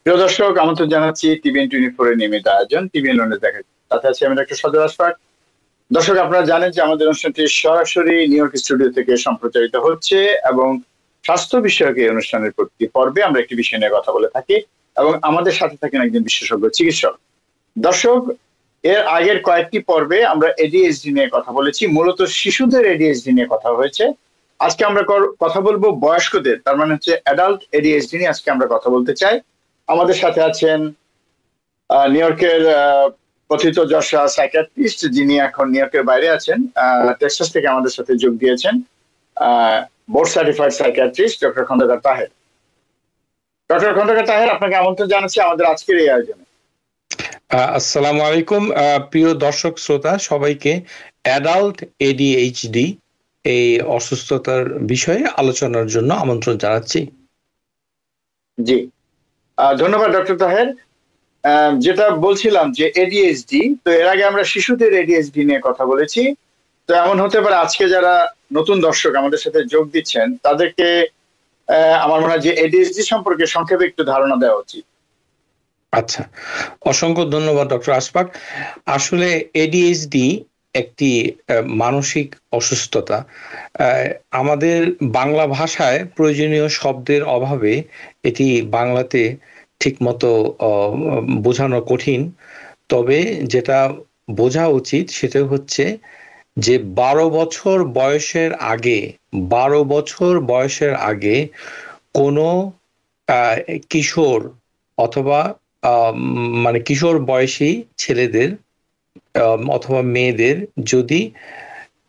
প্রিয় দর্শক, আমন্ত্রণ জানাচ্ছি TVN24 এর নিয়মিত আয়োজন টিভিএন লন্ডনে দেখা যায়। তাতে আছি আমি ডক্টর সজল আশফাক। দর্শক, আপনারা জানেন যে আমাদের অনুষ্ঠানটি সরাসরি নিউ ইয়র্ক স্টুডিও থেকে সম্প্রচারিত হচ্ছে এবং স্বাস্থ্য বিষয়ক এই অনুষ্ঠানের প্রতি পর্বে আমরা একটি বিষয় নিয়ে কথা বলে থাকি এবং আমাদের সাথে থাকেন একজন বিশেষজ্ঞ চিকিৎসক। দর্শক, এর আগের কয়েকটি পর্বে আমরা এডিএইচডি নিয়ে কথা বলেছি, মূলত শিশুদের এডিএইচডি নিয়ে কথা হয়েছে। আজকে আমরা কথা বলবো বয়স্কদের, তার মানে হচ্ছে অ্যাডাল্ট এডিএইচডি নিয়ে আজকে আমরা কথা বলতে চাই। আমাদের সাথে আছেন নিউ ইয়র্কের কথিত যশা সাইকিয়াট্রিস্ট, যিনি এখন নিউ ইয়র্কের বাইরে আছেন, টেক্সাস থেকে আমাদের সাথে যোগ দিয়েছেন, board certified psychiatrist doctor Khandaker Taher. Doctor Khandaker Taher, আপনাকে আমন্ত্রণ জানাচ্ছি আমাদের আজকের এই আয়োজনে। আসসালামু আলাইকুম প্রিয় দর্শক শ্রোতা সবাইকে। অ্যাডাল্ট এডিএইচডি এই অসুস্থতার বিষয়ে আলোচনার জন্য আমন্ত্রণ জানাচ্ছি। জি, ধন্যবাদ ডক্টর তাহের। যেটা বলছিলাম যে এডিএইচডি, তো এর আগে আমরা শিশুদের এডিএইচডি নিয়ে কথা বলেছি। তো এমন হতে পারে আজকে যারা নতুন দর্শক আমাদের সাথে যোগ দিচ্ছেন তাদেরকে আমার মনে হয় যে এডিএইচডি সম্পর্কে সংক্ষেপে একটু ধারণা দেওয়া উচিত। আচ্ছা, অসংখ্য ধন্যবাদ ডক্টর আশফাক। আসলে এডিএইচডি একটি মানসিক অসুস্থতা। আমাদের বাংলা ভাষায় প্রয়োজনীয় শব্দের অভাবে এটি বাংলাতে ঠিকমতো বোঝানো কঠিন। তবে যেটা বোঝা উচিত সেটা হচ্ছে যে 12 বছর বয়সের আগে কোনো কিশোর অথবা মানে কিশোর বয়সী ছেলেদের অথবা মেয়েদের যদি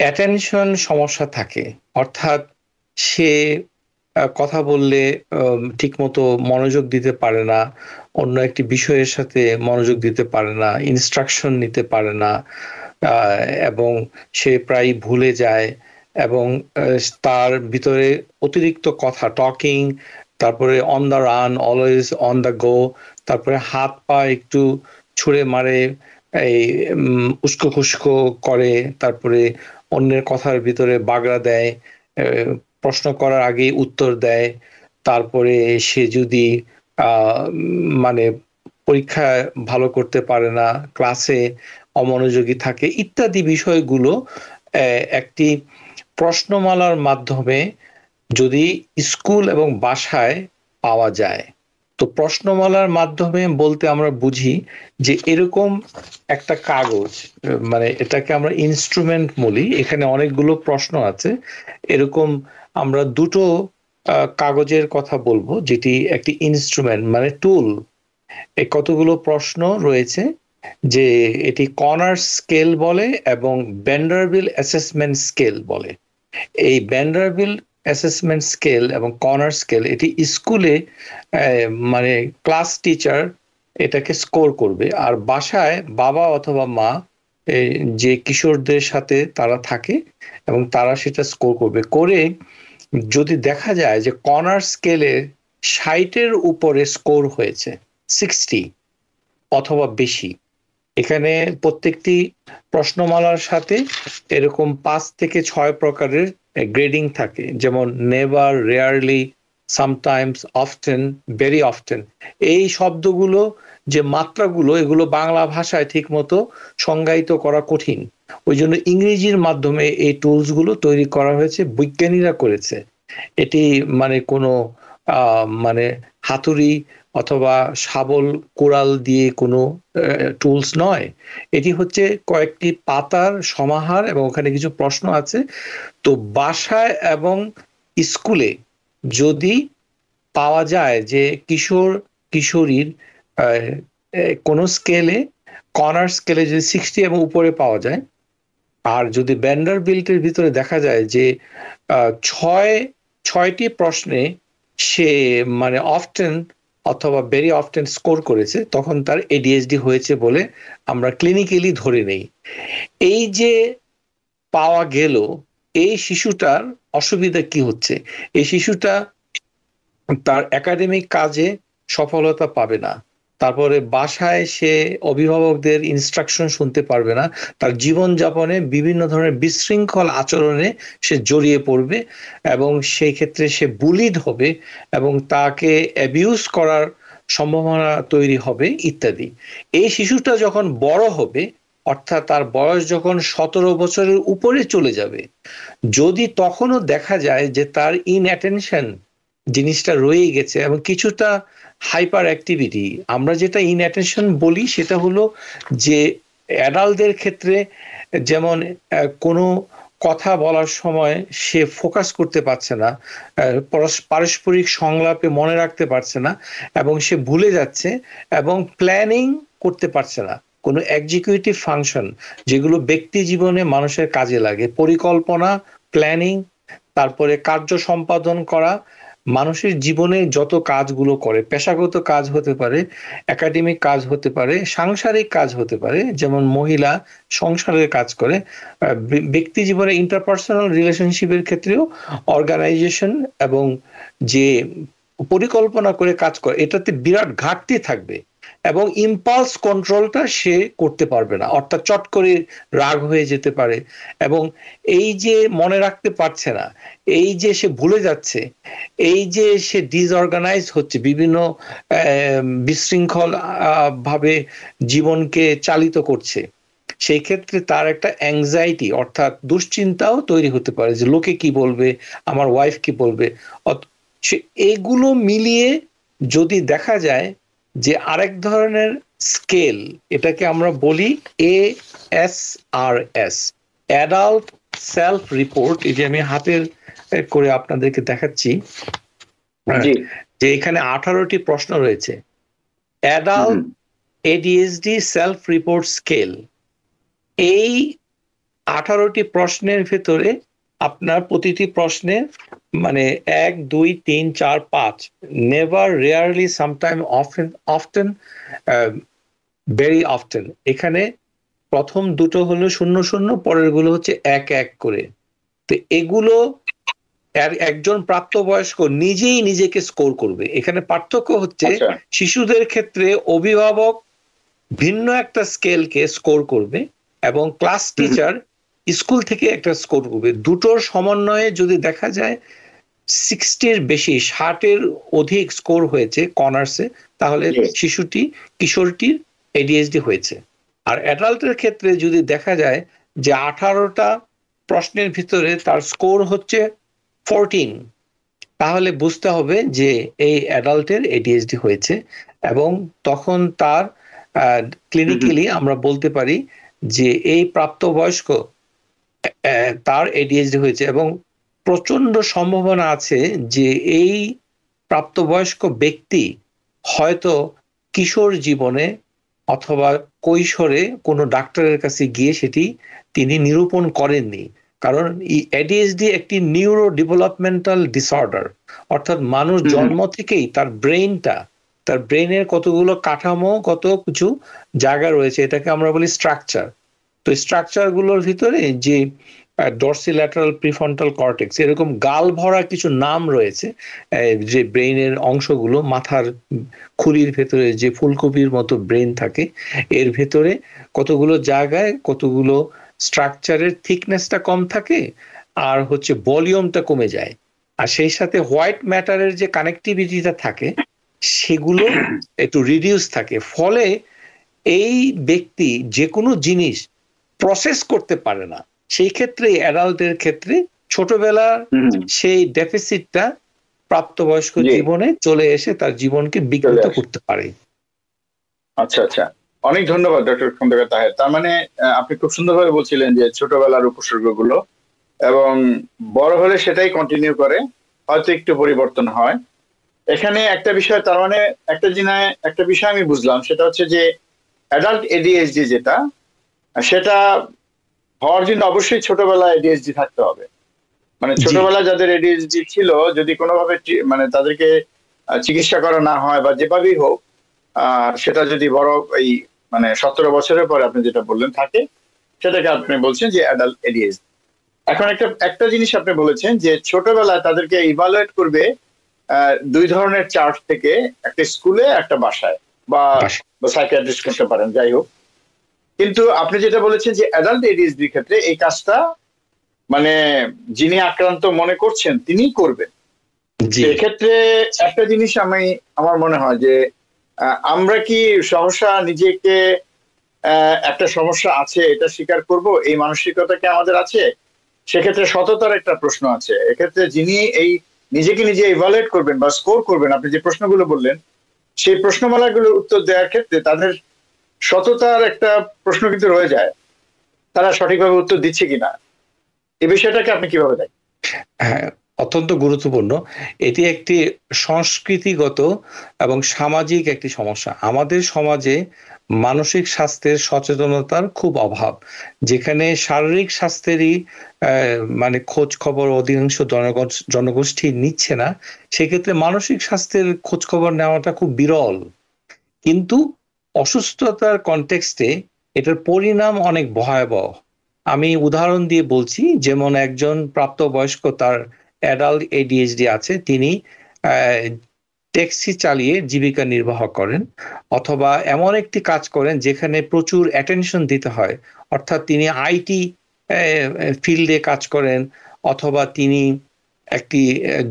অ্যাটেনশন সমস্যা থাকে, অর্থাৎ সে কথা বললে ঠিকমতো মনোযোগ দিতে পারে না, অন্য একটি বিষয়ের সাথে মনোযোগ দিতে পারে না, ইনস্ট্রাকশন নিতে পারে না, এবং সে প্রায় ভুলে যায়, এবং তার ভিতরে অতিরিক্ত কথা, টকিং, তারপরে on the run, always on the go, তারপরে হাত পা একটু ছুঁড়ে মারে, এই উস্কো খুস্কো করে, তারপরে অন্যের কথার ভিতরে বাগড়া দেয়, প্রশ্ন করার আগে উত্তর দেয়, তারপরে সে যদি মানে পরীক্ষায় ভালো করতে পারে না, ক্লাসে অমনোযোগী থাকে, ইত্যাদি বিষয়গুলো একটি প্রশ্নমালার মাধ্যমে যদি স্কুল এবং বাসায় পাওয়া যায়। তো প্রশ্নমালার মাধ্যমে বলতে আমরা বুঝি যে এরকম একটা কাগজ, মানে এটাকে আমরা ইনস্ট্রুমেন্ট বলি, এখানে অনেকগুলো প্রশ্ন আছে। এরকম আমরা দুটো কাগজের কথা বলবো, যেটি একটি ইনস্ট্রুমেন্ট মানে টুল। এই কতগুলো প্রশ্ন রয়েছে, যে এটি কর্নার স্কেল বলে এবং ভ্যান্ডারবিল্ট অ্যাসেসমেন্ট স্কেল বলে। এই ভ্যান্ডারবিল্ট অ্যাসেসমেন্ট স্কেল এবং কর্নার স্কেল এটি স্কুলে মানে ক্লাস টিচার এটাকে স্কোর করবে, আর বাসায় বাবা অথবা মা যে কিশোরদের সাথে তারা থাকে এবং তারা সেটা স্কোর করবে। করে যদি দেখা যায় যে কর্নার স্কেলে 60-এর উপরে স্কোর হয়েছে, 60 অথবা বেশি, এখানে প্রত্যেকটি প্রশ্নমালার সাথে এরকম 5 থেকে 6 প্রকারের গ্রেডিং থাকে, যেমন never, rarely, sometimes, often, very often. এই শব্দগুলো যে মাত্রাগুলো, এগুলো বাংলা ভাষায় ঠিক মতো সংজ্ঞায়িত করা কঠিন। ওই জন্য ইংরেজির মাধ্যমে এই টুলসগুলো তৈরি করা হয়েছে, বিজ্ঞানীরা করেছে। এটি মানে কোনো মানে হাতুড়ি অথবা শাবল কোরাল দিয়ে কোনো টুলস নয়। এটি হচ্ছে কয়েকটি পাতার সমাহার এবং ওখানে কিছু প্রশ্ন আছে। তো বাসায় এবং স্কুলে যদি পাওয়া যায় যে কিশোর কিশোরীর কোনো স্কেলে, কর্নার স্কেলে যদি 60 এবং উপরে পাওয়া যায়, আর যদি ভ্যান্ডারবিল্টের ভিতরে দেখা যায় যে 6টি প্রশ্নে সে মানে অফটেন অথবা ভেরি অফটেন স্কোর করেছে, তখন তার এডিএইচডি হয়েছে বলে আমরা ক্লিনিক্যালি ধরে নেই। এই যে পাওয়া গেল, এই শিশুটার অসুবিধা কি হচ্ছে? এই শিশুটা তার একাডেমিক কাজে সফলতা পাবে না, তারপরে বাসায় সে অভিভাবকদের ইনস্ট্রাকশন শুনতে পারবে না, তার জীবনযাপনে বিভিন্ন ধরনের বিশৃঙ্খল আচরণে সে জড়িয়ে পড়বে এবং সেই ক্ষেত্রে সে বুলিড হবে এবং তাকে অ্যাবিউজ করার সম্ভাবনা তৈরি হবে ইত্যাদি। এই শিশুটা যখন বড় হবে, অর্থাৎ তার বয়স যখন 17 বছরের উপরে চলে যাবে, যদি তখনও দেখা যায় যে তার ইনঅ্যাটেনশন জিনিসটা রয়ে গেছে এবং কিছুটা হাইপার অ্যাক্টিভিটি, আমরা যেটা ইনঅ্যাটেনশন বলি সেটা হলো যে অ্যাডাল্টদের ক্ষেত্রে যেমন কোনো কথা বলার সময় সে ফোকাস করতে পারছে না, পারস্পরিক সংলাপে মনে রাখতে পারছে না এবং সে ভুলে যাচ্ছে এবং প্ল্যানিং করতে পারছে না, কোনো এক্সিকিউটিভ ফাংশন যেগুলো ব্যক্তি জীবনে মানুষের কাজে লাগে, পরিকল্পনা, প্ল্যানিং, তারপরে কার্য সম্পাদন করা, মানুষের জীবনে যত কাজগুলো করে, পেশাগত কাজ হতে পারে, একাডেমিক কাজ হতে পারে, সাংসারিক কাজ হতে পারে, যেমন মহিলা সংসারের কাজ করে, ব্যক্তি জীবনে ইন্টারপার্সোনাল রিলেশনশিপের ক্ষেত্রেও অর্গানাইজেশন এবং যে পরিকল্পনা করে কাজ করে এটাতে বিরাট ঘাটতি থাকবে এবং ইম্পালস কন্ট্রোলটা সে করতে পারবে না, অর্থাৎ চট করে রাগ হয়ে যেতে পারে এবং এই যে মনে রাখতে পারছে না, এই যে সে ভুলে যাচ্ছে, এই যে সে ডিসঅর্গানাইজ হচ্ছে, বিভিন্ন বিশৃঙ্খল ভাবে জীবনকে চালিত করছে, সেই ক্ষেত্রে তার একটা অ্যাংজাইটি অর্থাৎ দুশ্চিন্তাও তৈরি হতে পারে যে লোকে কি বলবে, আমার ওয়াইফ কি বলবে। এইগুলো মিলিয়ে যদি দেখা যায় যে আরেক ধরনের স্কেল, এটাকে আমরা বলি ASRS, অ্যাডাল্ট সেলফ রিপোর্ট, এই যে আমি হাতের করে আপনাদেরকে দেখাচ্ছি যে এখানে 18টি প্রশ্ন রয়েছে। Adult ADHD self report scale, এই 18টি প্রশ্নের ভিতরে আপনার প্রতিটি প্রশ্নে মানে 1, 2, 3, 4, 5, never, rarely, sometime, often, very often, এখানে প্রথম দুটো হলো 0-0, পরের গুলো হচ্ছে 1-1 করে। তো এগুলো একজন প্রাপ্তবয়স্ক নিজেই নিজেকে স্কোর করবে। এখানে পার্থক্য হচ্ছে শিশুদের ক্ষেত্রে অভিভাবক ভিন্ন একটা স্কেলকে স্কোর করবে এবং ক্লাস টিচার স্কুল থেকে একটা স্কোর করবে। দুটোর সমন্বয়ে যদি দেখা যায় 60-র বেশি, 60-এর অধিক স্কোর হয়েছে কর্নার্সে, তাহলে শিশুটি, কিশোরটির ADHD হয়েছে। আর অ্যাডাল্টের ক্ষেত্রে যদি দেখা যায় যে 18টা প্রশ্নের ভিতরে তার স্কোর হচ্ছে 14, তাহলে বুঝতে হবে যে এই অ্যাডাল্টের ADHD হয়েছে এবং তখন তার ক্লিনিক্যালি আমরা বলতে পারি যে এই প্রাপ্তবয়স্ক তার ADHD হয়েছে এবং প্রচন্ড সম্ভাবনা আছে যে এই প্রাপ্তবয়স্ক ব্যক্তি হয়তো কিশোর জীবনে অথবা কৈশোরে কোনো ডাক্তারের কাছে গিয়ে সেটি তিনি নিরূপণ করেননি, কারণ ADHD একটি নিউরো ডেভেলপমেন্টাল ডিসঅর্ডার, অর্থাৎ মানুষ জন্ম থেকেই তার ব্রেইনটা, তার ব্রেইনের কতগুলো কাঠামো, কত কিছু জায়গা রয়েছে, এটাকে আমরা বলি স্ট্রাকচার। তো স্ট্রাকচার গুলোর ভিতরে যে ডরসিল্যাটারাল প্রিফ্রন্টাল কর্টেক্স, এরকম গাল ভরা কিছু নাম রয়েছে, যে ব্রেইনের অংশগুলো, মাথার খুলির ভেতরে যে ফুলকপির মতো ব্রেইন থাকে, এর ভেতরে কতগুলো জায়গায় কতগুলো স্ট্রাকচারের থিকনেসটা কম থাকে আর হচ্ছে ভলিউমটা কমে যায়, আর সেই সাথে হোয়াইট ম্যাটারের যে কানেক্টিভিটিটা থাকে সেগুলো একটু রিডিউস থাকে, ফলে এই ব্যক্তি যে কোনো জিনিস প্রসেস করতে পারে না। সেই ক্ষেত্রে অ্যাডাল্টের ক্ষেত্রে ছোটবেলার সেই ডেফিসিটটা প্রাপ্তবয়স্ক জীবনে চলে এসে তার জীবনকে বিঘ্নিত করতে পারে। আচ্ছা আচ্ছা, অনেক ধন্যবাদ ডক্টর খন্দকার তাহের। তার মানে আপনি খুব সুন্দরভাবে বলছিলেন যে ছোটবেলার উপসর্গগুলো এবং বড় হলে সেটাই কন্টিনিউ করে, হয়তো একটু পরিবর্তন হয়। এখানে একটা বিষয়, তার মানে একটা বিষয় আমি বুঝলাম, সেটা হচ্ছে যে অ্যাডাল্ট ADHD যেটা, সেটা হওয়ার জন্য অবশ্যই ছোটবেলায় ADHD থাকতে হবে। মানে ছোটবেলায় যাদের ADHD ছিল, যদি কোনোভাবে মানে তাদেরকে চিকিৎসা করা না হয় বা যেভাবেই হোক, সেটা যদি বড় এই মানে 17 বছরের পরে আপনি যেটা বললেন থাকে, সেটাকে আপনি বলছেন যে অ্যাডাল্ট ADHD। এখন একটা জিনিস আপনি বলেছেন যে ছোটবেলায় তাদেরকে ইভালুয়েট করবে 2 ধরনের চার্ট থেকে, একটা স্কুলে একটা বাসায়, বা সাইকিয়াট্রিস্ট করতে পারেন, যাই হোক। কিন্তু আপনি যেটা বলেছেন যে অ্যাডাল্ট ADHD ক্ষেত্রে এই কাজটা মানে যিনি আক্রান্ত মনে করছেন তিনি করবেন। এক্ষেত্রে একটা জিনিস আমার মনে হয় যে আমরা কি সহসা নিজেকে একটা সমস্যা আছে এটা স্বীকার করব, এই মানসিকতা কি আমাদের আছে? সেক্ষেত্রে সততার একটা প্রশ্ন আছে। এক্ষেত্রে যিনি এই নিজেকে নিজে ইভালুয়েট করবেন বা স্কোর করবেন, আপনি যে প্রশ্নগুলো বললেন সেই প্রশ্নমালাগুলোর উত্তর দেওয়ার ক্ষেত্রে তাদের সততার একটা প্রশ্ন কিন্তু রয়ে যায়, তারা সঠিকভাবে উত্তর দিচ্ছে কিনা। এই বিষয়টাকে আপনি কিভাবে দেখেন? হ্যাঁ, অত্যন্ত গুরুত্বপূর্ণ। এটি একটি সংস্কৃতিগত এবং সামাজিক একটি সমস্যা। আমাদের সমাজে মানসিক স্বাস্থ্যের সচেতনতার খুব অভাব। যেখানে শারীরিক স্বাস্থ্যেরই মানে খোঁজ খবর অধিকাংশ জনগোষ্ঠী নিচ্ছে না, সেক্ষেত্রে মানসিক স্বাস্থ্যের খোঁজ খবর নেওয়াটা খুব বিরল। কিন্তু অসুস্থতার কনটেক্সটে এটার পরিণাম অনেক ভয়াবহ। আমি উদাহরণ দিয়ে বলছি, যেমন একজন প্রাপ্তবয়স্ক, তার অ্যাডাল্ট এডিএইচডি আছে, তিনি ট্যাক্সি চালিয়ে জীবিকা নির্বাহ করেন, অথবা এমন একটি কাজ করেন যেখানে প্রচুর অ্যাটেনশন দিতে হয়, অর্থাৎ তিনি আইটি ফিল্ডে কাজ করেন, অথবা তিনি একটি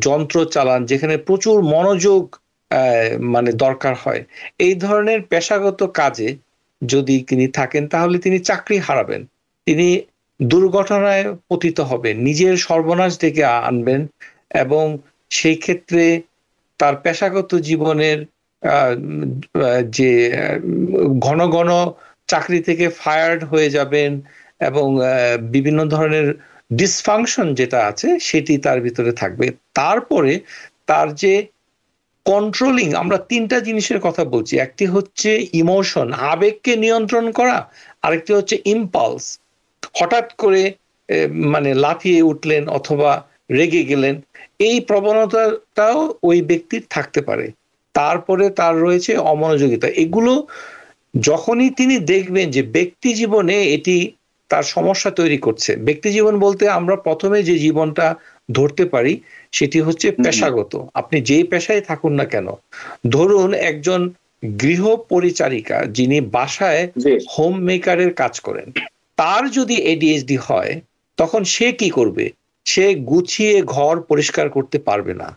যন্ত্র চালান যেখানে প্রচুর মনোযোগ মানে দরকার হয়। এই ধরনের পেশাগত কাজে যদি তিনি থাকেন তাহলে তিনি চাকরি হারাবেন, তিনি দুর্ঘটনায় পতিত হবেন, নিজের সর্বনাশ ডেকে আনবেন, এবং সেই ক্ষেত্রে তার পেশাগত জীবনের যে ঘন ঘন চাকরি থেকে ফায়ার্ড হয়ে যাবেন, এবং বিভিন্ন ধরনের ডিসফাংশন যেটা আছে সেটি তার ভিতরে থাকবে। তারপরে তার যে কন্ট্রোলিং, আমরা তিনটা জিনিসের কথা বলছি, একটি হচ্ছে ইমোশন, আবেগকে নিয়ন্ত্রণ করা, আরেকটি হচ্ছে ইম্পালস, হঠাৎ করে মানে লাফিয়ে উঠলেন অথবা রেগে গেলেন, এই প্রবণতাটাও ওই ব্যক্তির থাকতে পারে। তারপরে তার রয়েছে অমনোযোগিতা। এগুলো যখনই তিনি দেখবেন যে ব্যক্তি জীবনে এটি তার সমস্যা তৈরি করছে, ব্যক্তি জীবন বলতে আমরা প্রথমে যে জীবনটা ধরতে পারি সেটি হচ্ছে পেশাগত। আপনি যেই পেশায় থাকুন না কেন, ধরুন একজন গৃহ পরিচারিকা যিনি বাসায় হোম মেকারের কাজ করেন, তার যদি এডিএইচডি হয় তখন সে কি করবে? সে গুছিয়ে ঘর পরিষ্কার করতে পারবে না,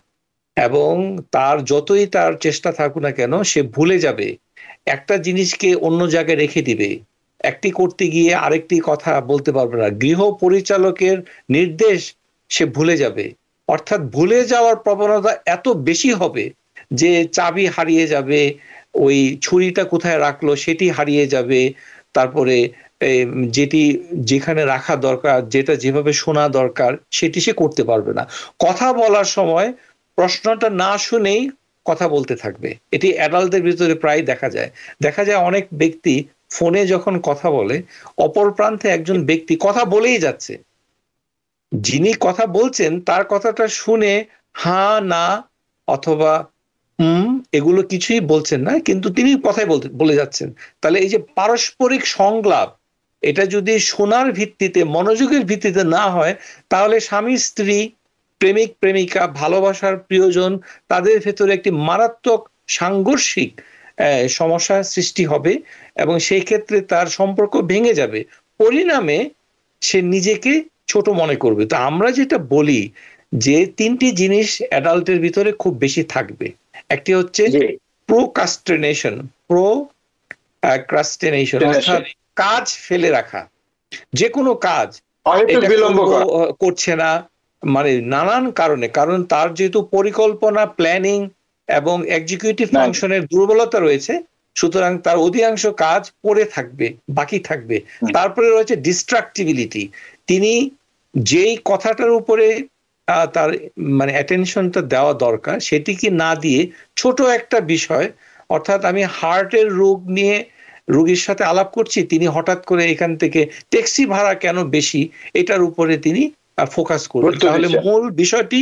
এবং তার যতই তার চেষ্টা থাকুক না কেন সে ভুলে যাবে, একটা জিনিসকে অন্য জায়গায় রেখে দিবে, একটি করতে গিয়ে আরেকটি কথা বলতে পারবে না, গৃহ পরিচালকের নির্দেশ সে ভুলে যাবে। অর্থাৎ ভুলে যাওয়ার প্রবণতা এত বেশি হবে যে চাবি হারিয়ে যাবে, ওই ছুরিটা কোথায় রাখলো সেটি হারিয়ে যাবে, তারপরে যেটি যেখানে রাখা দরকার, যেটা যেভাবে শোনা দরকার সেটি সে করতে পারবে না। কথা বলার সময় প্রশ্নটা না শুনেই কথা বলতে থাকবে। এটি অ্যাডাল্টদের ভিতরে প্রায় দেখা যায় অনেক ব্যক্তি ফোনে যখন কথা বলে, অপর প্রান্তে একজন ব্যক্তি কথা বলেই যাচ্ছে, যিনি কথা বলছেন তার কথাটা শুনে হ্যাঁ না অথবা এগুলো কিছুই বলছেন না, কিন্তু তিনি কথাই বলে যাচ্ছেন। তাহলে এই যে পারস্পরিক সংলাপ, এটা যদি শোনার ভিত্তিতে, মনোযোগের ভিত্তিতে না হয়, তাহলে স্বামী স্ত্রী, প্রেমিক প্রেমিকা, ভালোবাসার প্রিয়জন, তাদের ভেতরে একটি মারাত্মক সাংঘর্ষিক সমস্যার সৃষ্টি হবে, এবং সেই ক্ষেত্রে তার সম্পর্ক ভেঙে যাবে। পরিণামে সে নিজেকে ছোট মনে করবে। তো আমরা যেটা বলি যে তিনটি জিনিস অ্যাডাল্টের ভিতরে খুব বেশি থাকবে। একটি হচ্ছে প্রোক্রাস্টিনেশন, অর্থাৎ কাজ ফেলে রাখা, যে কোনো কাজ করছে না, মানে নানান কারণে, কারণ তার যেহেতু পরিকল্পনা, প্ল্যানিং এবং এক্সিকিউটিভ ফাংশনের দুর্বলতা রয়েছে, সুতরাং তার অধিকাংশ কাজ পড়ে থাকবে, বাকি থাকবে। তারপরে রয়েছে ডিস্ট্রাক্টিবিলিটি, তিনি যেই কথাটার উপরে তার মানে অ্যাটেনশনটা দেওয়া দরকার সেটিকে না দিয়ে ছোট একটা বিষয়, অর্থাৎ আমি হার্টের রোগ নিয়ে রোগীর সাথে আলাপ করছি, তিনি হঠাৎ করে এখান থেকে ট্যাক্সি ভাড়া কেন বেশি এটার উপরে তিনি ফোকাস করবেন, তাহলে মূল বিষয়টি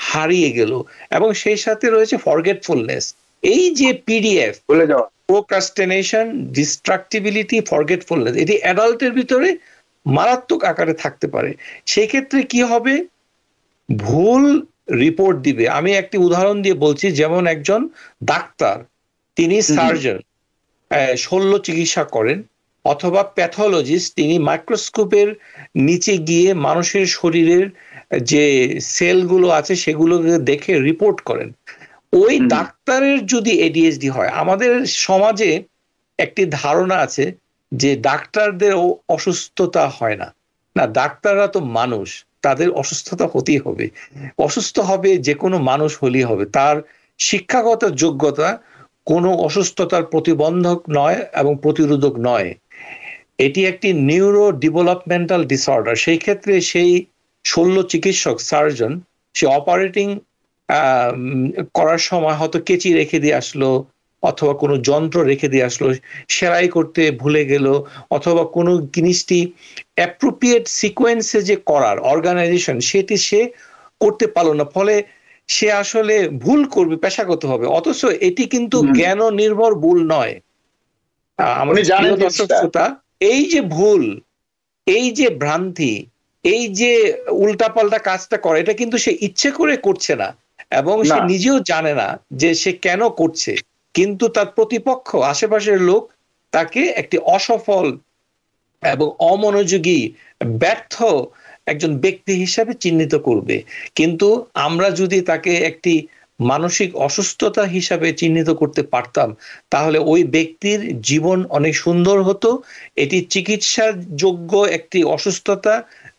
হারিয়ে গেল। এবং সেই সাথে রয়েছে ফরগেটফুলনেস। এই যে পিডিএফ, প্রোক্রাস্টিনেশন, ডিস্ট্রাক্টিবিলিটি, ফরগেটফুলনেস, এটি অ্যাডাল্টের ভিতরে মারাত্মক আকারে থাকতে পারে। সেই ক্ষেত্রে কি হবে? ভুল রিপোর্ট দিবে। আমি একটি উদাহরণ দিয়ে বলছি, যেমন একজন ডাক্তার, তিনি সার্জন, শল্য চিকিৎসা করেন, অথবা প্যাথোলজিস্ট, তিনি মাইক্রোস্কোপের নিচে গিয়ে মানুষের শরীরের যে সেলগুলো আছে সেগুলোকে দেখে রিপোর্ট করেন। ওই ডাক্তারের যদি এডিএইচডি হয়, আমাদের সমাজে একটি ধারণা আছে যে ডাক্তারদের অসুস্থতা হয় না। না, ডাক্তাররা তো মানুষ, তাদের অসুস্থতা হতেই হবে। অসুস্থ হবে যে কোনো মানুষ হলেই হবে, তার শিক্ষাগত যোগ্যতা কোনো অসুস্থতার প্রতিবন্ধক নয় এবং প্রতিরোধক নয়। এটি একটি নিউরো ডেভেলপমেন্টাল ডিসঅর্ডার। সেই ক্ষেত্রে সেই শল্য চিকিৎসক, সার্জন, সে অপারেটিং করার সময় হয়তো কেচি রেখে দিয়ে আসলো, অথবা কোনো যন্ত্র রেখে দিয়ে আসলো, সেলাই করতে ভুলে গেল, অথবা কোনো জিনিসটি অ্যাপ্রোপ্রিয়েট সিকোয়েন্সে যে করার অর্গানাইজেশন সেটি সে করতে পারলো না, ফলে সে আসলে ভুল করবে পেশাগত হবে। অথচ এটি কিন্তু জ্ঞান নির্ভর ভুল নয়। আমাদের প্রিয় দর্শক শ্রোতা, এই যে ভুল, এই যে ভ্রান্তি, এই যে উল্টাপাল্টা কাজটা করে, এটা কিন্তু সে ইচ্ছে করে করছে না, এবং সে নিজেও জানে না যে সে কেন করছে, কিন্তু তার প্রতিপক্ষ, আশেপাশের লোক তাকে একটি অসফল এবং অমনোযোগী, ব্যর্থ একজন ব্যক্তি হিসাবে চিহ্নিত করবে। কিন্তু আমরা যদি তাকে একটি মানসিক অসুস্থতা হিসাবে চিহ্নিত করতে পারতাম, তাহলে ওই ব্যক্তির জীবন অনেক সুন্দর হতো। এটি চিকিৎসার যোগ্য একটি অসুস্থতা,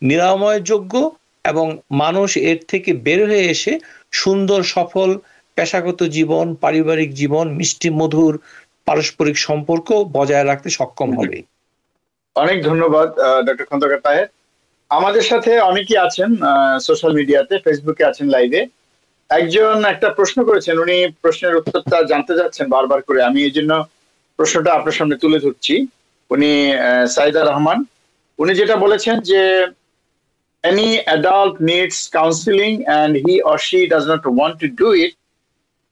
নিরাময় যোগ্য, এবং মানুষ এর থেকে বের হয়ে এসে সুন্দর সফল পেশাগত জীবন, পারিবারিক জীবন, মিষ্টি মধুর পারস্পরিক সম্পর্ক বজায় রাখতে সক্ষম হবে। অনেক ধন্যবাদ ডক্টর খন্দকার তাহের। আমাদের সাথে অনেকেই আছেন সোশ্যাল মিডিয়াতে, ফেসবুকে আছেন লাইভে। একজন একটা প্রশ্ন করেছেন, উনি প্রশ্নের উত্তরটা জানতে যাচ্ছেন বারবার করে, আমি এই জন্য প্রশ্নটা আপনার সামনে তুলে ধরছি। উনি সাইদা রহমান, উনি যেটা বলেছেন যে any adult needs counseling and he or she does not want to do it,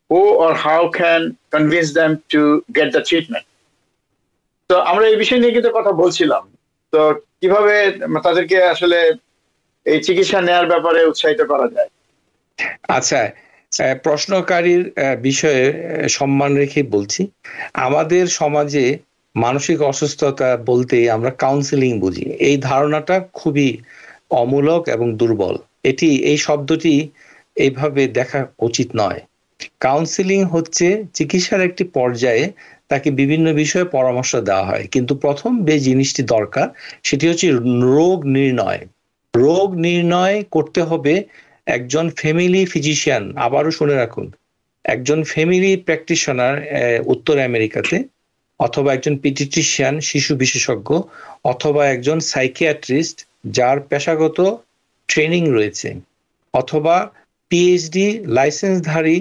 who or how can convince them to get the treatment? তো আমরা এই বিষয় নিয়ে কিন্তু কথা বলছিলাম, তো কিভাবে তাদেরকে আসলে এই চিকিৎসা নেয়ার ব্যাপারে উৎসাহিত করা যায়? আচ্ছা, প্রশ্নকারীর বিষয়ে সম্মান রেখে বলছি, আমাদের সমাজে মানসিক অসুস্থতা বলতে আমরা কাউন্সেলিং বুঝি। এই ধারণাটা খুবই অমূলক এবং দুর্বল। এই শব্দটি এইভাবে দেখা উচিত নয়। কাউন্সেলিং হচ্ছে চিকিৎসার একটি পর্যায়ে তাকে বিভিন্ন বিষয়ে পরামর্শ দেওয়া হয়, কিন্তু প্রথম যে জিনিসটি দরকার সেটি হচ্ছে রোগ নির্ণয়। রোগ নির্ণয় করতে হবে একজন ফ্যামিলি ফিজিশিয়ান, আবারও শুনে রাখুন, একজন ফ্যামিলি প্র্যাকটিশনার উত্তর আমেরিকাতে, অথবা একজন পিডিয়াট্রিশিয়ান, শিশু বিশেষজ্ঞ, অথবা একজন সাইকিয়াট্রিস্ট যার পেশাগত ট্রেনিং রয়েছে, অথবা পিএইচডি লাইসেন্সধারী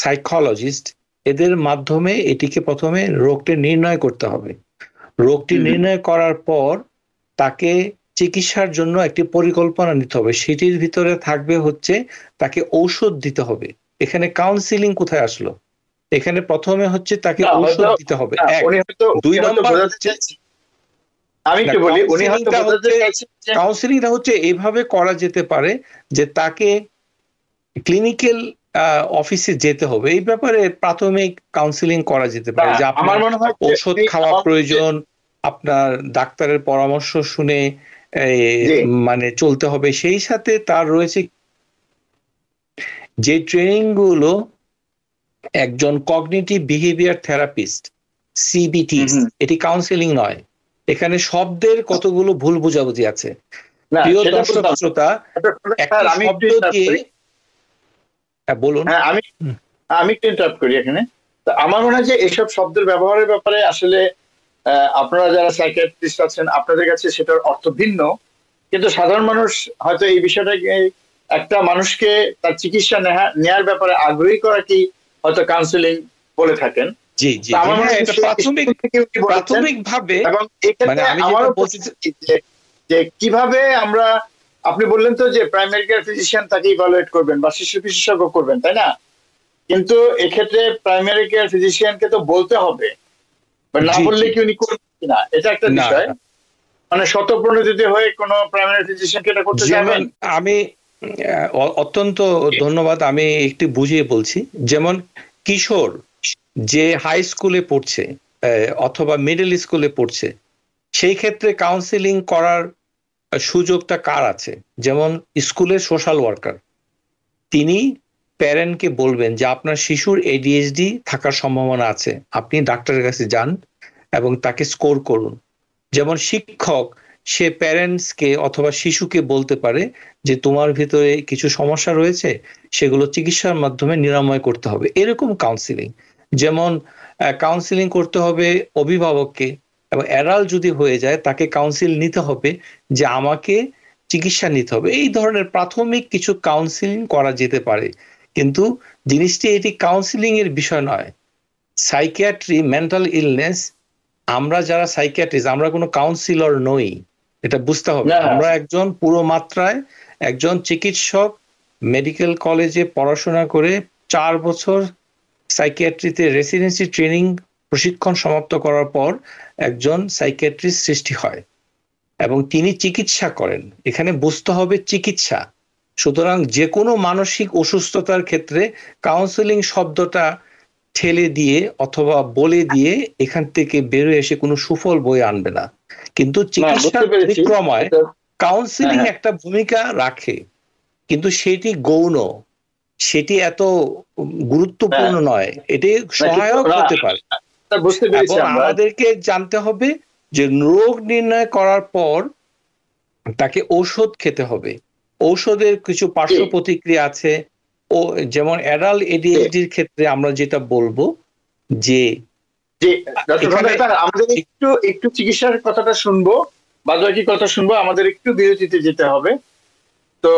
সাইকোলজিস্ট, এদের মাধ্যমে এটিকে প্রথমে রোগটি নির্ণয় করতে হবে। রোগটি নির্ণয় করার পর তাকে চিকিৎসার জন্য একটি পরিকল্পনা নিতে হবে। সেটির ভিতরে থাকবে হচ্ছে তাকে ঔষধ দিতে হবে। এখানে কাউন্সিলিং কোথায় আসলো? এখানে প্রথমে হচ্ছে তাকে ঔষধ দিতে হবে। দুই নম্বর হচ্ছে, আমি কি বলি, কাউন্সিলিংটা হচ্ছে এইভাবে করা যেতে পারে যে তাকে ক্লিনিক্যাল অফিসে যেতে হবে। এই ব্যাপারে প্রাথমিক কাউন্সিলিং করা যেতে পারে, যে আপনার ঔষধ খাওয়া প্রয়োজন, আপনার ডাক্তারের পরামর্শ শুনে মানে চলতে হবে। সেই সাথে তার রয়েছে যে ট্রেনিং গুলো একজন কগনিটিভ বিহেভিয়ার থেরাপিস্ট, সিবিটি, এটি কাউন্সিলিং নয়। এখানে শব্দের কতগুলো ভুল বোঝাবুঝি আছে। প্রিয় দর্শক শ্রোতা, বলুন। আমি একটু ইন্টারাপ্ট করি এখানে। আমার মনে হয় যে এসব শব্দের ব্যবহারের ব্যাপারে আসলে আপনারা যারা সাইকিয়াট্রিস্ট আছেন আপনাদের কাছে সেটার অর্থ ভিন্ন, কিন্তু সাধারণ মানুষ হয়তো এই বিষয়টাকে, একটা মানুষকে তার চিকিৎসা নেয়ার ব্যাপারে আগ্রহী করা কি হয়তো কাউন্সিলিং বলে থাকেন। জি জি, প্রাথমিকভাবে। এবং এখানে আমারও যে কিভাবে আমরা, আপনি বললেন তো যে প্রাইমারি কেয়ার ফিজিশিয়ান তাকে ইভালুয়েট করবেন বা শিশু বিশেষজ্ঞ করবেন, তাই না? কিন্তু এক্ষেত্রে প্রাইমারি কেয়ার ফিজিশিয়ানকে তো বলতে হবে, না বললে কি উনি করবেন কিনা, এটা একটা বিষয়। মানে স্বতঃপ্রণোদিত হয়ে কোন প্রাইমারি ফিজিশিয়ানকে এটা করতে চাইবেন? আমি অত্যন্ত ধন্যবাদ। আমি একটু বুঝিয়ে বলছি। যেমন কিশোর যে হাই স্কুলে পড়ছে অথবা মিডল স্কুলে পড়ছে, সেই ক্ষেত্রে কাউন্সিলিং করার সুযোগটা কার আছে? যেমন স্কুলের সোশ্যাল ওয়ার্কার, তিনি প্যারেন্টকে বলবেন যে আপনার শিশুর ADHD থাকার সম্ভাবনা আছে, আপনি ডাক্তারের কাছে যান এবং তাকে স্কোর করুন। যেমন শিক্ষক সে প্যারেন্টসকে অথবা শিশুকে বলতে পারে যে তোমার ভিতরে কিছু সমস্যা রয়েছে, সেগুলো চিকিৎসার মাধ্যমে নিরাময় করতে হবে, এরকম কাউন্সিলিং। যেমন কাউন্সিলিং করতে হবে অভিভাবককে, এবং অ্যাডাল্ট যদি হয়ে যায় তাকে কাউন্সিল নিতে হবে যে আমাকে চিকিৎসা নিতে হবে। এই ধরনের প্রাথমিক কিছু কাউন্সিলিং করা যেতে পারে, কিন্তু জিনিসটি এটি কাউন্সিলিং এর বিষয় নয়। সাইকিয়াট্রি, মেন্টাল ইলনেস, আমরা যারা সাইকিয়াট্রিস্ট আমরা কোনো কাউন্সিলর নই, এটা বুঝতে হবে। আমরা একজন পুরো মাত্রায় একজন চিকিৎসক, মেডিকেল কলেজে পড়াশোনা করে 4 বছর সাইকিয়াট্রিতে রেসিডেন্সি ট্রেনিং প্রশিক্ষণ সমাপ্ত করার পর একজন সাইকিয়াট্রিস্ট সৃষ্টি হয় এবং তিনি চিকিৎসা করেন। এখানে বুঝতে হবে চিকিৎসা। সুতরাং যে কোনো মানসিক অসুস্থতার ক্ষেত্রে কাউন্সেলিং শব্দটা ঠেলে দিয়ে অথবা বলে দিয়ে এখান থেকে বেরোয় এসে কোনো সুফল বয়ে আনবে না। কিন্তু চিকিৎসার পরিক্রমায় কাউন্সেলিং একটা ভূমিকা রাখে, কিন্তু সেটি গৌণ, সেটি এত গুরুত্বপূর্ণ নয়, এটি সহায়ক হতে পারে। এবং আমাদেরকে জানতে হবে যে রোগ নির্ণয় করার পর তাকে ঔষধ খেতে হবে, ঔষধের কিছু পার্শ্ব প্রতিক্রিয়া আছে। ও যেমন অ্যাডাল্ট ADHDর ক্ষেত্রে আমরা যেটা বলবো যে আমাদের একটু চিকিৎসার কথাটা শুনবো, বাকি কথা শুনবো, আমাদের একটু বিরতিতে যেতে হবে। তো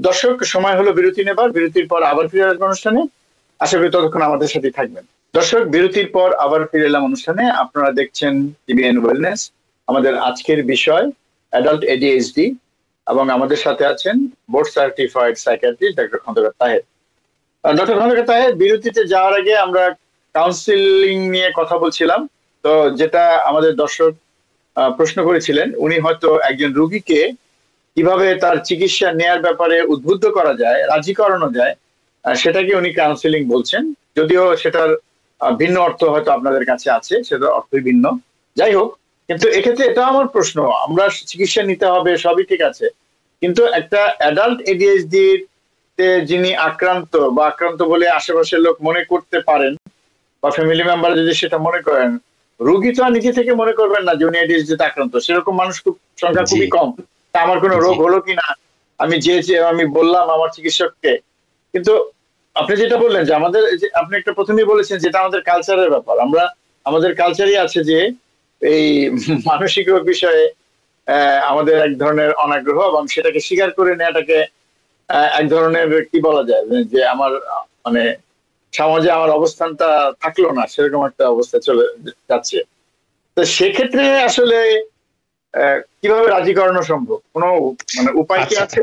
দর্শক, সময় হলো বিরতি নেবার, বিরতির পর আবার ফিরে আসবো অনুষ্ঠানে। আশা করি ততক্ষণ আমাদের সাথে থাকবেন। দর্শক, বিরতির পর আবার ফিরে এলাম অনুষ্ঠানে। আপনারা দেখছেন টিবিএন ওয়েলনেস। আমাদের আজকের বিষয় অ্যাডাল্ট ADHD, এবং আমাদের সাথে আছেন board certified psychiatrist doctor Khandaker Taher. Doctor Khandaker Taher, বিরতিতে যাওয়ার আগে আমরা কাউন্সিলিং নিয়ে কথা বলছিলাম। তো যেটা আমাদের দর্শক প্রশ্ন করেছিলেন, উনি হয়তো একজন রোগীকে কিভাবে তার চিকিৎসা নেয়ার ব্যাপারে উদ্বুদ্ধ করা যায়, রাজি করানো যায়, সেটাকে উনি কাউন্সিলিং বলছেন। যদিও সেটার ভিন্ন অর্থ হয়তো আপনাদের কাছে আছে, সেটার অর্থই ভিন্ন। যাই হোক, কিন্তু এক্ষেত্রে এটা আমার প্রশ্ন, আমরা চিকিৎসা নিতে হবে, সবই ঠিক আছে, কিন্তু একটা অ্যাডাল্ট ADHD যিনি আক্রান্ত বা আক্রান্ত বলে আশেপাশের লোক মনে করতে পারেন, বা ফ্যামিলি মেম্বার যদি সেটা মনে করেন, রোগী তো নিজে থেকে মনে করবেন না যে উনি ADHD তে আক্রান্ত। সেরকম মানুষ সংখ্যা খুবই কম। আমার কোনো রোগ হলো কিনা আমি বললাম আমার চিকিৎসককে। কিন্তু আপনি যেটা বললেন যে আমাদের, আপনি একটা প্রথমেই বলেছেন যেটা আমাদের কালচারের ব্যাপার, আমাদের কালচারই আছে যে এই মানসিক রোগ বিষয়ে আমাদের এক ধরনের অনাগ্রহ, এবং সেটাকে স্বীকার করে নেওয়াটাকে এক ধরনের কি বলা যায় যে আমার মানে সমাজে আমার অবস্থানটা থাকলো না, সেরকম একটা অবস্থা চলে যাচ্ছে। তো সেক্ষেত্রে আসলে কিভাবে রাজি করানো সম্ভব? কোনো মানে উপায় কি আছে?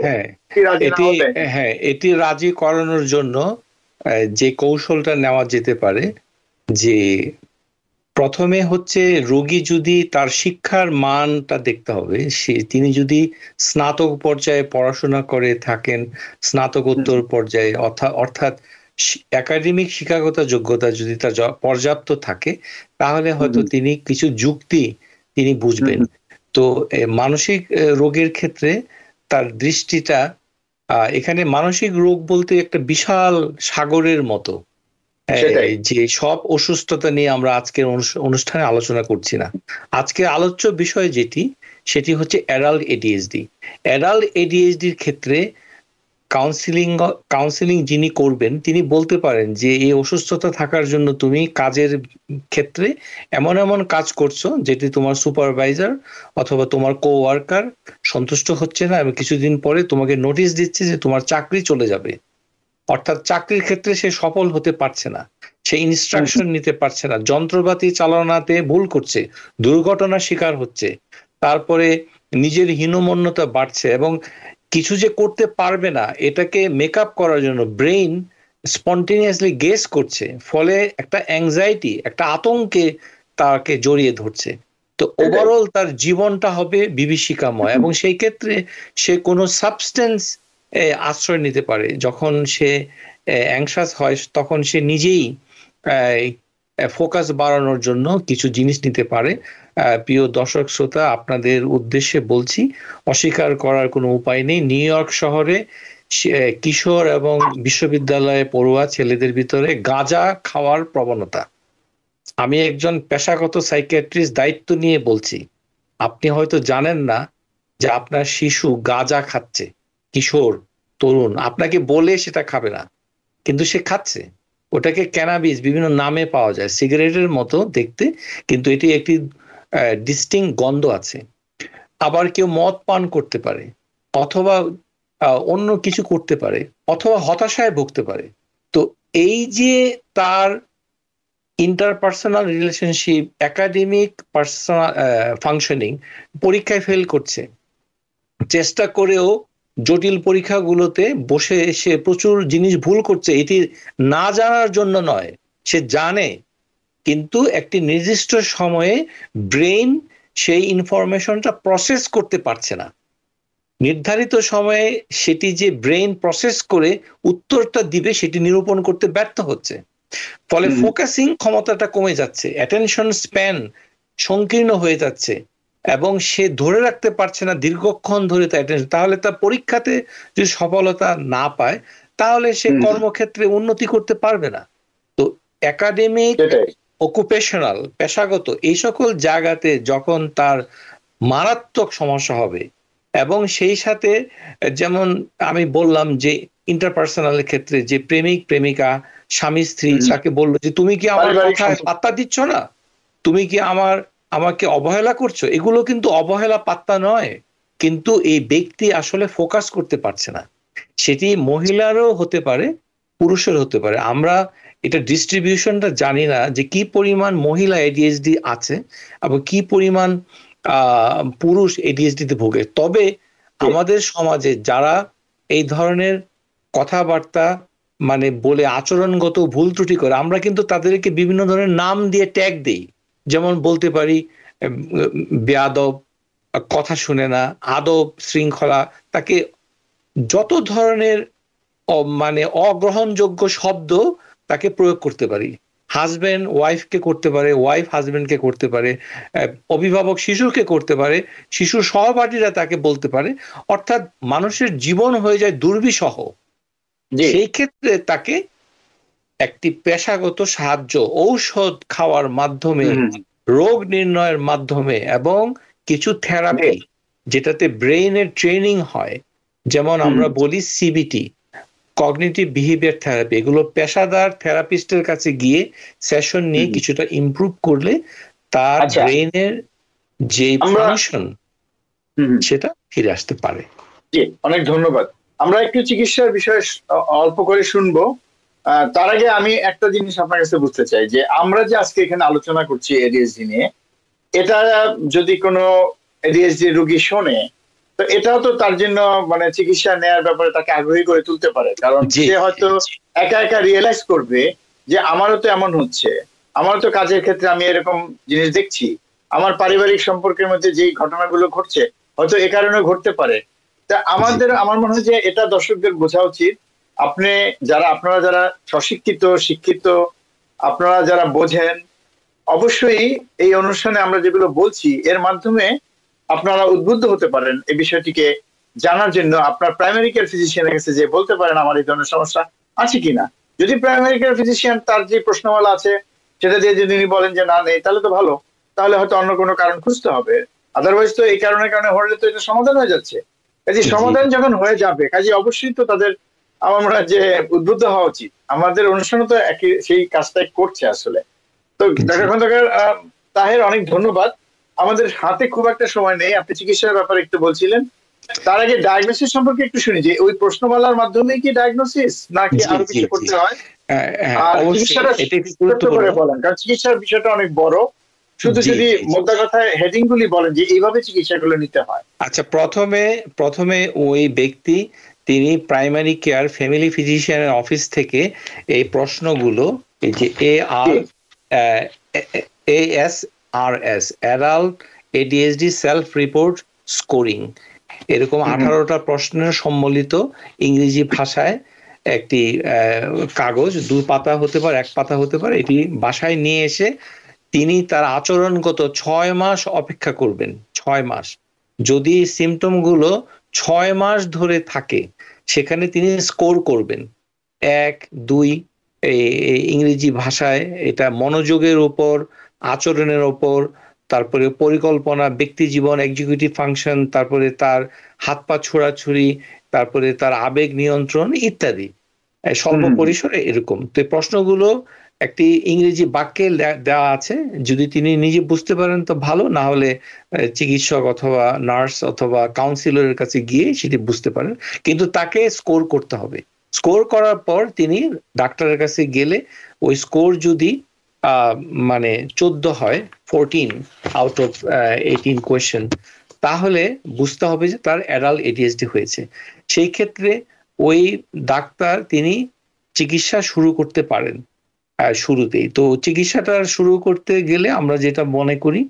এটি রাজি করানোর জন্য যে কৌশলটা নেওয়া যেতে পারে, যে প্রথমে হচ্ছে রোগী যদি তার শিক্ষার মানটা দেখতে হবে। তিনি যদি স্নাতক পর্যায়ে পড়াশোনা করে থাকেন, স্নাতকোত্তর পর্যায়ে, অর্থাৎ একাডেমিক শিক্ষাগত যোগ্যতা যদি তার পর্যাপ্ত থাকে, তাহলে হয়তো তিনি কিছু যুক্তি তিনি বুঝবেন। তো মানসিক রোগের ক্ষেত্রে তার দৃষ্টিটা, এখানে মানসিক রোগ বলতে একটা বিশাল সাগরের মতো, যে সব অসুস্থতা নিয়ে আমরা আজকের অনুষ্ঠানে আলোচনা করছি না। আজকের আলোচ্য বিষয় সেটি হচ্ছে অ্যাডাল্ট ADHD। অ্যাডাল্ট ADHDর ক্ষেত্রে কাউন্সিলিং যিনি করবেন তিনি বলতে পারেন যে এই অসুস্থতা থাকার জন্য তুমি কাজের ক্ষেত্রে এমন এমন কাজ করছো যেটি তোমার সুপারভাইজার অথবা তোমার কোওয়ার্কার সন্তুষ্ট হচ্ছে না, এবং কিছুদিন পরে তোমাকে নোটিশ দিচ্ছে যে তোমার চাকরি চলে যাবে। অর্থাৎ চাকরির ক্ষেত্রে সে সফল হতে পারছে না, সে ইনস্ট্রাকশন নিতে পারছে না, যন্ত্রপাতি চালনাতে ভুল করছে, দুর্ঘটনার শিকার হচ্ছে, তারপরে নিজের হীনমন্যতা বাড়ছে, এবং কিছু যে করতে পারবে না এটাকে মেকআপ করার জন্য ব্রেইন স্পন্টেনিয়াসলি গেস করছে, ফলে একটা অ্যাংজাইটি, একটা আতঙ্কে তাকে জড়িয়ে ধরছে। তো ওভারঅল তার জীবনটা হবে বিভীষিকাময়, এবং সেই ক্ষেত্রে সে কোনো সাবস্টেন্স আশ্রয় নিতে পারে। যখন সে অ্যাংশাস হয় তখন সে নিজেই ফোকাস বাড়ানোর জন্য কিছু জিনিস নিতে পারে। প্রিয় দর্শক শ্রোতা, আপনাদের উদ্দেশ্যে বলছি, অস্বীকার করার কোনো উপায় নেই। নিউ ইয়র্ক শহরে কিশোর এবং বিশ্ববিদ্যালয়ে পড়ুয়া ছেলেদের ভিতরে গাঁজা খাওয়ার প্রবণতা। আমি একজন পেশাগত সাইকিয়াট্রিস্ট দায়িত্ব নিয়ে বলছি, আপনি হয়তো জানেন না যে আপনার শিশু গাঁজা খাচ্ছে, কিশোর তরুণ, আপনাকে বলে সেটা খাবে না, কিন্তু সে খাচ্ছে। ওটাকে ক্যানাবিস বিভিন্ন নামে পাওয়া যায়, সিগারেটের মতো দেখতে, কিন্তু এটি একটি ডিস্টিংক্ট গন্ধ আছে। আবার কেউ মদ পান করতে পারে, অথবা অন্য কিছু করতে পারে, অথবা হতাশায় ভুগতে পারে। তো এই যে তার interpersonal relationship, academic personal functioning, পরীক্ষায় ফেল করছে, চেষ্টা করেও জটিল পরীক্ষাগুলোতে বসে সে প্রচুর জিনিস ভুল করছে, এটি না জানার জন্য নয়, সে জানে, কিন্তু একটি নির্দিষ্ট সময়ে ব্রেন সেই ইনফরমেশনটা প্রসেস করতে পারছে না। নির্ধারিত সময়ে সেটি যে ব্রেন প্রসেস করে উত্তরটা দিবে সেটি নিরূপণ করতে ব্যর্থ হচ্ছে। ফলে ফোকাসিং ক্ষমতাটা কমে যাচ্ছে, অ্যাটেনশন স্প্যান সংকীর্ণ হয়ে যাচ্ছে, এবং সে ধরে রাখতে পারছে না দীর্ঘক্ষণ ধরে তার অ্যাটেনশন। তাহলে তার পরীক্ষাতে যদি সফলতা না পায়, তাহলে সে কর্মক্ষেত্রে উন্নতি করতে পারবে না। তো একাডেমিক, অকুপেশনাল, পেশাগত এই সকল জায়গাতে যখন তার মারাত্মক সমস্যা হবে, এবং সেই সাথে যেমন আমি বললাম যে ইন্টারপার্সোনালের ক্ষেত্রে যে প্রেমিক প্রেমিকা, স্বামী স্ত্রী তাকে বললো যে তুমি কি আমার কথায় পাত্তা দিচ্ছ না, তুমি কি আমাকে অবহেলা করছো, এগুলো কিন্তু অবহেলা, পাত্তা নয়, কিন্তু এই ব্যক্তি আসলে ফোকাস করতে পারছে না। সেটি মহিলারও হতে পারে, পুরুষের হতে পারে। আমরা এটা ডিস্ট্রিবিউশনটা জানি না যে কি পরিমাণ মহিলা এডিএইচডি আছে এবং কি পরিমাণ পুরুষ এডিএইচডি তে ভোগে। তবে আমাদের সমাজে যারা এই ধরনের কথাবার্তা মানে বলে আচরণগত ভুল ত্রুটি করে, আমরা কিন্তু তাদেরকে বিভিন্ন ধরনের নাম দিয়ে ট্যাগ দেই। যেমন বলতে পারি বেয়াদব, কথা শুনে না, আদব শৃঙ্খলা, তাকে যত ধরনের মানে অগ্রহণযোগ্য শব্দ তাকে প্রয়োগ করতে পারি। হাজবেন্ড ওয়াইফকে করতে পারে, ওয়াইফ হাজবেন্ডকে করতে পারে, অভিভাবক শিশুকে করতে পারে, শিশুর সহপাঠীরা তাকে বলতে পারে। অর্থাৎ মানুষের জীবন হয়ে যায় দুর্বিষহ। সেই ক্ষেত্রে তাকে একটি পেশাগত সাহায্য, ঔষধ খাওয়ার মাধ্যমে, রোগ নির্ণয়ের মাধ্যমে, এবং কিছু থেরাপি যেটাতে ব্রেইনের ট্রেনিং হয়, যেমন আমরা বলি সিবিটি, কগনিটিভ বিহেভিয়ার থেরাপি, এগুলো পেশাদার থেরাপিস্টের কাছে গিয়ে সেশন নিয়ে কিছুটা ইমপ্রুভ করলে তার ব্রেইনের যে ফাংশন সেটা ফিরে আসতে পারে। জি, অনেক ধন্যবাদ। আমরা একটু চিকিৎসার বিষয়ে অল্প করে শুনবো। তার আগে আমি একটা জিনিস আপনার কাছে বুঝতে চাই যে আমরা যে আজকে এখানে আলোচনা করছি এডিএইচডি নিয়ে, এটা যদি কোনো এডিএইচডি রোগী শোনে, তো এটাও তো তার জন্য মানে চিকিৎসা নেওয়ার ব্যাপারে তাকে আগ্রহী করে তুলতে পারে। কারণ সে হয়তো একা একা রিয়েলাইজ করবে যে আমারও তো এমন হচ্ছে, আমারও তো কাজের ক্ষেত্রে আমি এরকম জিনিস দেখছি, আমার পারিবারিক সম্পর্কের মধ্যে যে ঘটনাগুলো ঘটছে হয়তো এ কারণে ঘটতে পারে। তা আমার মনে হয় যে এটা দর্শকদের বোঝা উচিত। আপনারা যারা সশিক্ষিত, শিক্ষিত, আপনারা যারা বোঝেন, অবশ্যই এই অনুষ্ঠানে আমরা যেগুলো বলছি এর মাধ্যমে আপনারা উদ্বুদ্ধ হতে পারেন এই বিষয়টিকে জানার জন্য। আপনার প্রাইমারি কেয়ার ফিজিশিয়ানের কাছে যে বলতে পারেন আমার এই ধরনের সমস্যা আছে কিনা। যদি প্রাইমারি কেয়ার ফিজিশিয়ান তার যে প্রশ্নমালা আছে সেটা দিয়ে যদি উনি বলেন যে না নেই, তাহলে তো ভালো, তাহলে হয়তো অন্য কোনো কারণ খুঁজতে হবে। আদারওয়াইজ তো এই কারণে হলে তো এটা সমাধান হয়ে যাচ্ছে। কাজে সমাধান যখন হয়ে যাবে, কাজে অবশ্যই তো তাদের আমরা যে উদ্বুদ্ধ হওয়া উচিত। আমাদের অনুষ্ঠানে তো একই সেই কাজটাই করছে আসলে। তো ডক্টর খন্দকার তাহের, অনেক ধন্যবাদ। আমাদের হাতে খুব একটা সময় নেই, আপনি চিকিৎসার ব্যাপারে একটু বলছিলেন। তার আগে ডায়াগনোসিস সম্পর্কে একটু শুনি যে ওই প্রশ্নমালার মাধ্যমে কি ডায়াগনোসিস নাকি আরো কিছু করতে হয়? আর চিকিৎসাটা করে বলেন, কারণ চিকিৎসার বিষয়টা অনেক বড়। শুধু যদি মোদ্দা কথায় হেডিং গুলি বলেন যে এইভাবে চিকিৎসাগুলো নিতে হয়। আচ্ছা, প্রথমে ওই ব্যক্তি তিনি প্রাইমারি কেয়ার ফ্যামিলি ফিজিশিয়ানের অফিস থেকে এই প্রশ্নগুলো, এই যে ASRS adult ADHD self report scoring, এরকম 18টা প্রশ্নের সম্মিলিত ইংরেজি ভাষায় একটি কাগজ, 2 পাতা হতে পারে, 1 পাতা হতে পারে, এটি বাসায় নিয়ে এসে তিনি তার আচরণগত 6 মাস অপেক্ষা করবেন। 6 মাস, যদি সিমটম গুলো 6 মাস ধরে থাকে সেখানে তিনি স্কোর করবেন 1, 2 ইংরেজি ভাষায়, এটা মনোযোগের উপর, আচরণের উপর, তারপরে পরিকল্পনা, ব্যক্তি জীবন, এক্সিকিউটিভ ফাংশন, তারপরে তার হাত পা ছোড়াছুড়ি, তারপরে তার আবেগ নিয়ন্ত্রণ ইত্যাদি, স্বল্প পরিসরে এরকম। তো এই প্রশ্নগুলো একটি ইংরেজি বাক্যে দেওয়া আছে, যদি তিনি নিজে বুঝতে পারেন তো ভালো, না হলে চিকিৎসক অথবা নার্স অথবা কাউন্সিলরের কাছে গিয়ে সেটি বুঝতে পারেন, কিন্তু তাকে স্কোর করতে হবে। স্কোর করার পর তিনি ডাক্তারের কাছে গেলে ওই স্কোর যদি মানে 14 হয়, 14 আউট অফ 18 কোয়েশ্চেন, তাহলে বুঝতে হবে যে তার অ্যাডাল্ট ADHD হয়েছে। সেই ক্ষেত্রে ওই ডাক্তার তিনি চিকিৎসা শুরু করতে পারেন শুরুতেই। তো চিকিৎসাটা শুরু করতে গেলে আমরা যেটা মনে করি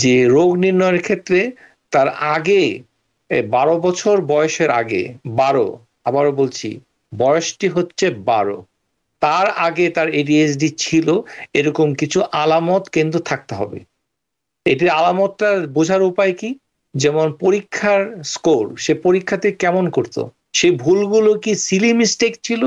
যে রোগ নির্ণয়ের ক্ষেত্রে তার আগে 12 বছর বয়সের আগে, 12, আবারও বলছি বয়সটি হচ্ছে 12, তার আগে তার ADHD ছিল এরকম কিছু আলামত কিন্তু থাকতে হবে। এটির আলামতটা বোঝার উপায় কি? যেমন পরীক্ষার স্কোর, সে পরীক্ষাতে কেমন করতো, সেই ভুলগুলো কি সিলি মিস্টেক ছিল,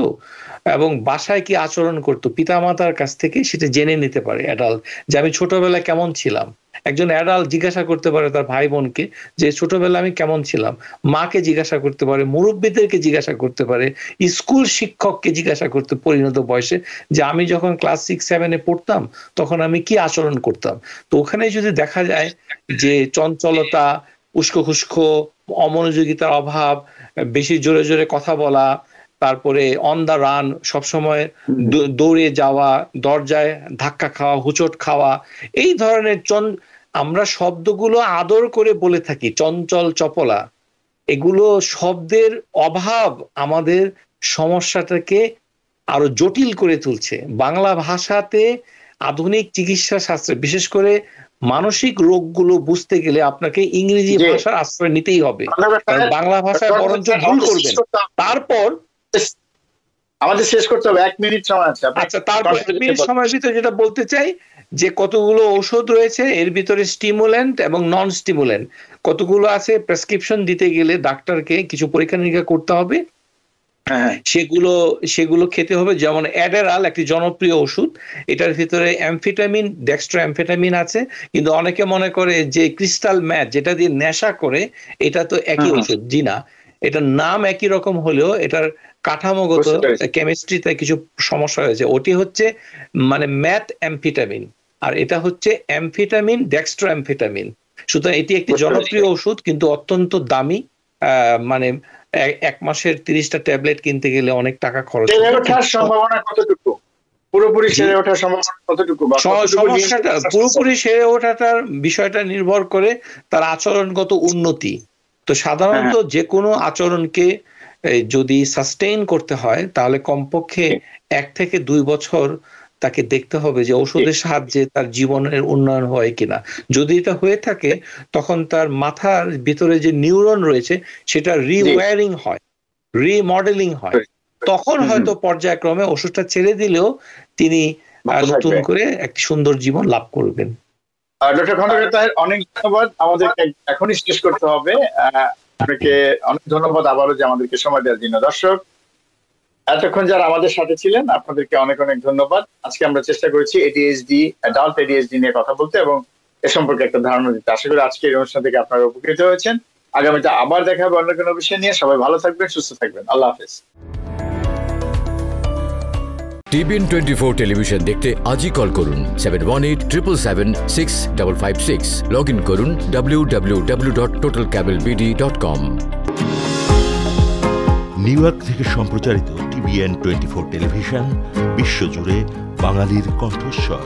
এবং বাসায় কি আচরণ করতো, পিতামাতার কাছ থেকে সেটা জেনে নিতে পারে অ্যাডাল্ট, যে আমি ছোটবেলায় কেমন ছিলাম। একজন অ্যাডাল্ট জিজ্ঞাসা করতে পারে তার ভাই বোনকে যে ছোটবেলায় আমি কেমন ছিলাম, মাকে জিজ্ঞাসা করতে পারে, মুরব্বীদেরকে জিজ্ঞাসা করতে পারে, স্কুল শিক্ষককে জিজ্ঞাসা করতে পরিণত বয়সে যে আমি যখন ক্লাস 6-7-এ পড়তাম তখন আমি কি আচরণ করতাম। তো ওখানে যদি দেখা যায় যে চঞ্চলতা, উস্কো খুস্কো, অমনোযোগিতার অভাব, বেশি জোরে জোরে কথা বলা, তারপরে অন দা রান, সবসময় দৌড়ে যাওয়া, দরজায় ধাক্কা খাওয়া, হুচট খাওয়া, এই ধরনের আমরা শব্দগুলো আদর করে বলে থাকি চঞ্চল চপলা, এগুলো শব্দের অভাব আমাদের সমস্যাটাকে আরো জটিল করে তুলছে। বাংলা ভাষাতে আধুনিক চিকিৎসা শাস্ত্রে বিশেষ করে মানসিক রোগগুলো বুঝতে গেলে আপনাকে ইংরেজি ভাষার আশ্রয় নিতেই হবে, বাংলা ভাষায় বরঞ্চ ভুল করবেন। তারপর আমাদের শেষ করতে হবে, 1 মিনিট সময় আছে। আচ্ছা, তারপর 1 মিনিট সময়ের ভিতরে যেটা বলতে চাই যে কতগুলো ঔষধ রয়েছে, এর ভিতরে স্টিমুল্যান্ট এবং নন স্টিমুল্যান্ট কতগুলো আছে। প্রেসক্রিপশন দিতে গেলে ডাক্তারকে কিছু পরীক্ষা নিরীক্ষা করতে হবে, সেগুলো খেতে হবে। যেমন অ্যাডেরাল একটি জনপ্রিয় ওষুধ, এটার ভিতরে অ্যামফেটামিন, ডেক্সট্রো অ্যামফেটামিন আছে, কিন্তু অনেকে মনে করে যে ক্রিস্টাল ম্যাথ যেটা দিয়ে নেশা করে এটা তো একই ওষুধ। জি না, এটার নাম একই রকম হলেও এটার কাঠামোগত কেমিস্ট্রিতে কিছু সমস্যা হয়েছে। ওটি হচ্ছে মানে ম্যাথ অ্যামফেটামিন, আর এটা হচ্ছে অ্যামফেটামিন ডেক্সট্রো অ্যামফেটামিন। সুতরাং এটি একটি জনপ্রিয় ওষুধ কিন্তু অত্যন্ত দামি, মানে 1 মাসের 30টা ট্যাবলেট কিনতে গেলে অনেক টাকা খরচ। সম্ভাবনা কতটুকু? পুরোপুরি সেরে ওঠার সম্ভাবনা কতটুকু? সমস্যাটা পুরোপুরি সেরে ওঠাটার বিষয়টা নির্ভর করে তার আচরণগত উন্নতি। তো সাধারণত যে কোনো আচরণকে যদি সাস্টেইন করতে হয় তাহলে কমপক্ষে 1 থেকে 2 বছর তাকে দেখতে হবে যে ঔষধের সাহায্যে তার জীবনের উন্নয়ন হয় কিনা। যদি এটা হয়ে থাকে তখন তার মাথার ভিতরে যে নিউরন রয়েছে সেটা রিওয়্যারিং হয়, রিমডেলিং হয়, তখন হয়তো পর্যায়ক্রমে ওষুধটা ছেড়ে দিলেও তিনি নতুন করে একটি সুন্দর জীবন লাভ করবেন। ডক্টর খন্দকার তাহের, অনেক ধন্যবাদ। আমাদেরকে এখনই শেষ করতে হবে। আপনাকে অনেক ধন্যবাদ আবারও যে আমাদেরকে সময় দেওয়ার জন্য। দর্শক, এতক্ষণ যারা আমাদের সাথে ছিলেন আপনাদেরকে অনেক অনেক ধন্যবাদ। আজকে আমরা চেষ্টা করেছি ADHD, অ্যাডাল্ট ADHD নিয়ে কথা বলতে এবং এ সম্পর্কে একটা ধারণা দিতে। আশা করি আজকের অনুষ্ঠান থেকে আপনারা উপকৃত হয়েছেন। আগামীতে আবার দেখা হবে অন্য কোনো বিষয় নিয়ে। সবাই ভালো থাকবেন, সুস্থ থাকবেন। আল্লাহ হাফেজ। TBN 24 টেলিভিশন দেখতে আজই কল করুন 7187776556। লগ ইন করুন www.totalcablebd.com। নিউ ইয়র্ক থেকে সম্প্রচারিত TBN 24 টেলিভিশন বিশ্বজুড়ে বাঙালির কণ্ঠস্বর।